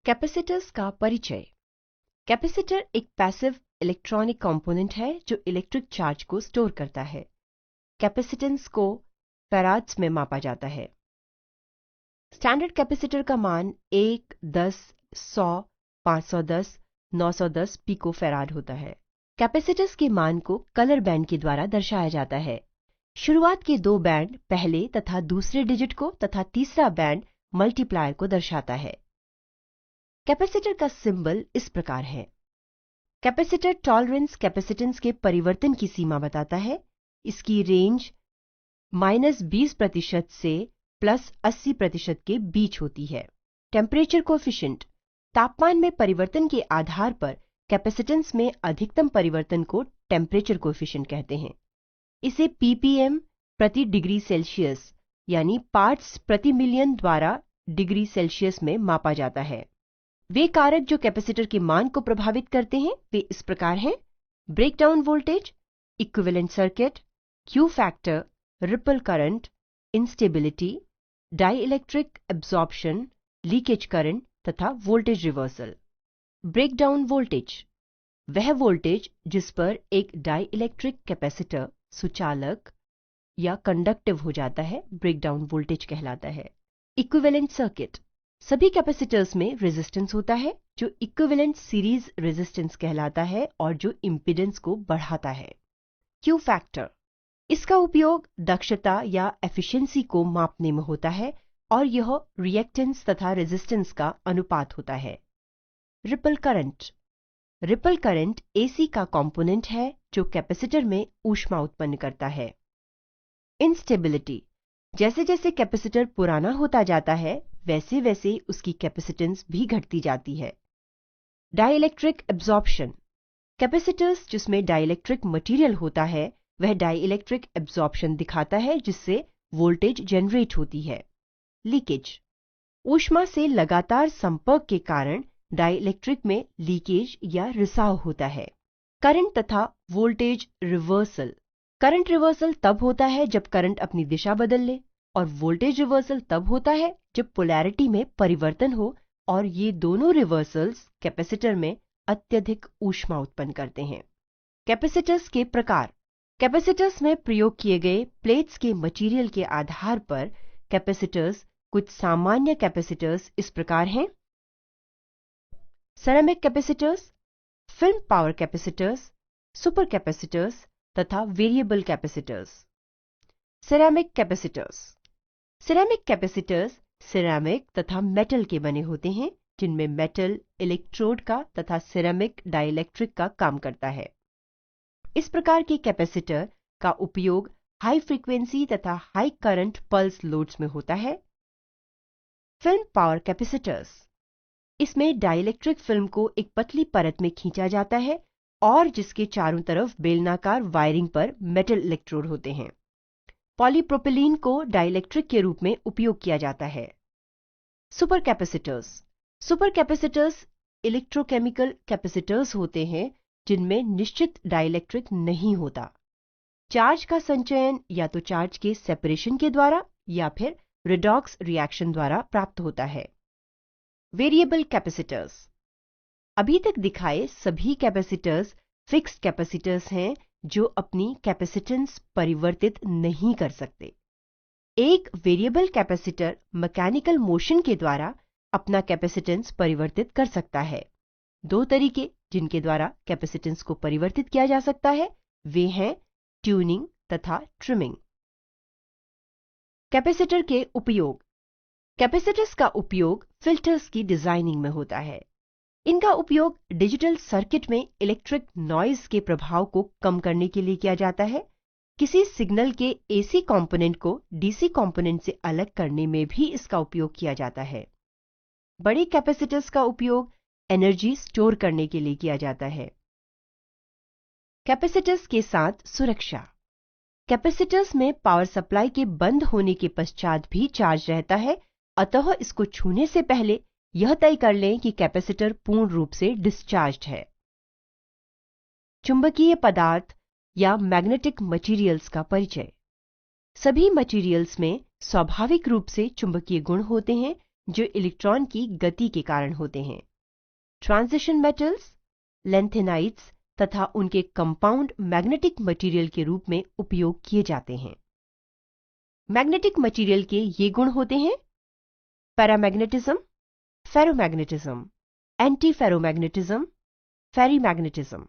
Capacitors का परिचय। Capacitor एक पैसिव इलेक्ट्रॉनिक कंपोनेंट है जो इलेक्ट्रिक चार्ज को स्टोर करता है। कैपेसिटेंस को फैराड्स में मापा जाता है। स्टैंडर्ड कैपेसिटर का मान 1, 10, 100, 510, 910 पिको फैराड होता है। कैपेसिटर्स के मान को कलर बैंड के द्वारा दर्शाया जाता है। शुरुआत के दो बैंड पहले तथा दूसरे डिजिट को तथा तीसरा बैंड मल्टीप्लायर को दर्शाता है। कैपेसिटर का सिंबल इस प्रकार है। कैपेसिटर टॉलरेंस कैपेसिटेंस के परिवर्तन की सीमा बताता है। इसकी रेंज -20% से +80% के बीच होती है। टेम्परेचर कोएफिशिएंट तापमान में परिवर्तन के आधार पर कैपेसिटेंस में अधिकतम परिवर्तन को टेम्परेचर कोएफिशिएंट कहते हैं। इसे ppm प्रति डिग्री सेल्सियस यानी पार्ट्स प्रति मिलियन द्वारा डिग्री सेल्सियस में मापा जाता है। वे कारक जो कैपेसिटर के मान को प्रभावित करते हैं वे इस प्रकार हैं: breakdown voltage, equivalent circuit, Q factor, ripple current, instability, dielectric absorption, leakage current तथा वोल्टेज रिवर्सल। ब्रेकडाउन वोल्टेज वह वोल्टेज जिस पर एक डाइइलेक्ट्रिक कैपेसिटर सुचालक या कंडक्टिव हो जाता है ब्रेकडाउन वोल्टेज कहलाता है। इक्विवेलेंट सर्किट सभी कैपेसिटर्स में रेजिस्टेंस होता है जो इक्विवेलेंट सीरीज रेजिस्टेंस कहलाता है और जो इंपीडेंस को बढ़ाता है। क्यू फैक्टर इसका उपयोग दक्षता या एफिशिएंसी को मापने में होता है और यह रिएक्टेंस तथा रेजिस्टेंस का अनुपात होता है। रिपल करंट एसी का कंपोनेंट है जो कैपेसिटर में ऊष्मा उत्पन्न करता है। इंस्टेबिलिटी जैसे जैसे कैपेसिटर पुराना होता जाता है वैसे वैसे उसकी कैपेसिटेंस भी घटती जाती है। डाइइलेक्ट्रिक एब्जॉर्प्शन कैपेसिटर्स जिसमें डाइइलेक्ट्रिक मटेरियल होता है वह डाइइलेक्ट्रिक एब्जॉर्प्शन दिखाता है जिससे वोल्टेज जनरेट होती है। लीकेज ऊष्मा से लगातार संपर्क के कारण डाइइलेक्ट्रिक में लीकेज या रिसाव होता है। करंट तथा वोल्टेज रिवर्सल करंट रिवर्सल तब होता है जब करंट अपनी दिशा बदल ले और वोल्टेज रिवर्सल तब होता है जब पोलैरिटी में परिवर्तन हो और ये दोनों रिवर्सल्स कैपेसिटर में अत्यधिक ऊष्मा उत्पन्न करते हैं। कैपेसिटर्स के प्रकार कैपेसिटर्स में प्रयोग किए गए प्लेट्स के मटेरियल के आधार पर कैपेसिटर्स कुछ सामान्य कैपेसिटर्स इस प्रकार हैं: ceramic capacitors, film power capacitors, super capacitors तथा variable capacitors. Ceramic capacitors ceramic तथा मेटल के बने होते हैं जिनमें मेटल इलेक्ट्रोड का तथा सिरेमिक डाइइलेक्ट्रिक का काम करता है। इस प्रकार के कैपेसिटर का उपयोग हाई फ्रीक्वेंसी तथा हाई करंट पल्स लोड्स में होता है। फिल्म पावर कैपेसिटर्स इसमें डाइइलेक्ट्रिक फिल्म को एक पतली परत में खींचा जाता है और जिसके चारों तरफ बेलनाकार वायरिंग पर मेटल इलेक्ट्रोड होते हैं। पॉलीप्रोपिलीन को डाइइलेक्ट्रिक के रूप में उपयोग किया जाता है। सुपर कैपेसिटर्स इलेक्ट्रोकेमिकल कैपेसिटर्स होते हैं जिनमें निश्चित डाइइलेक्ट्रिक नहीं होता। चार्ज का संचयन या तो चार्ज के सेपरेशन के द्वारा या फिर रिडॉक्स रिएक्शन द्वारा प्राप्त होता है। वेरिएबल कैपेसिटर्स अभी तक दिखाए सभी कैपेसिटर्स फिक्स्ड कैपेसिटर्स हैं जो अपनी कैपेसिटेंस परिवर्तित नहीं कर सकते। एक वेरिएबल कैपेसिटर मैकेनिकल मोशन के द्वारा अपना कैपेसिटेंस परिवर्तित कर सकता है। दो तरीके जिनके द्वारा कैपेसिटेंस को परिवर्तित किया जा सकता है वे हैं ट्यूनिंग तथा ट्रिमिंग। कैपेसिटर के उपयोग कैपेसिटर्स का उपयोग फिल्टर्स की डिजाइनिंग में होता है। इनका उपयोग डिजिटल सर्किट में इलेक्ट्रिक नॉइज के प्रभाव को कम करने के लिए किया जाता है। किसी सिग्नल के एसी कंपोनेंट को डीसी कंपोनेंट से अलग करने में भी इसका उपयोग किया जाता है। बड़े कैपेसिटर्स का उपयोग एनर्जी स्टोर करने के लिए किया जाता है। कैपेसिटर्स के साथ सुरक्षा कैपेसिटर्स में पावर सप्लाई के बंद होने के पश्चात भी चार्ज रहता है, अतः इसको छूने से पहले यह तय कर लें कि कैपेसिटर पूर्ण रूप से डिस्चार्ज्ड है। चुंबकीय पदार्थ या मैग्नेटिक मटेरियल्स का परिचय सभी मटेरियल्स में स्वाभाविक रूप से चुंबकीय गुण होते हैं जो इलेक्ट्रॉन की गति के कारण होते हैं। ट्रांजिशन मेटल्स, लैंथेनाइड्स तथा उनके कंपाउंड मैग्नेटिक मटेरियल के रूप में उपयोग किए जाते हैं। मैग्नेटिक मटेरियल के ये गुण होते हैं: पैरामैग्नेटिज्म, फेरोमैग्नेटिज्म, एंटी फेरोमैग्नेटिज्म, फेरीमैग्नेटिज्म।